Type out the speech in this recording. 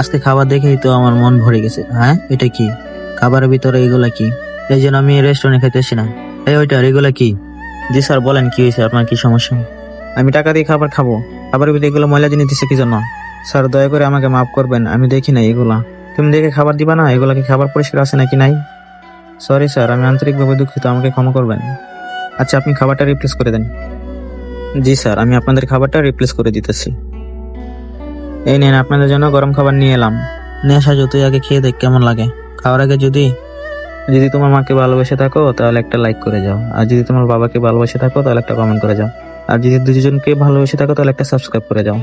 আজকে খাবার দেখেই তো আমার মন ভরে গেছে। হ্যাঁ, এটা কি? খাবারের ভিতরে এগুলা কি? এই জন্য আমি রেস্টুরেন্টে খাইতেছি না। এই ওইটার এগুলা কি? জি স্যার, বলেন কি হয়েছে, আপনার কি সমস্যা? আমি টাকা দিয়ে খাবার খাবো, খাবারের ভিতরে এগুলো ময়লা জিনিস দিচ্ছে কি জন্য? স্যার দয়া করে আমাকে মাফ করবেন, আমি দেখি না এগুলা। তুমি দেখে খাবার দিবা না? এগুলা কি খাবার পরিষ্কার আছে নাকি নাই? সরি স্যার, আমি আন্তরিকভাবে দুঃখিত, আমাকে ক্ষমা করবেন। আচ্ছা, আপনি খাবারটা রিপ্লেস করে দেন। জি স্যার, আমি আপনাদের খাবারটা রিপ্লেস করে দিতেছি। এই নেন, আপনাদের জন্য গরম খাবার নিয়ে এলাম। নেশা তুই আগে খেয়ে দেখ কেমন লাগে। খাওয়ার আগে যদি যদি তোমার মাকে ভালোবেসে থাকো তাহলে একটা লাইক করে যাও, আর যদি তোমার বাবাকে ভালোবেসে থাকো তাহলে একটা কমেন্ট করে যাও, আর যদি দুজনকে ভালোবেসে থাকো তাহলে একটা সাবস্ক্রাইব করে যাও।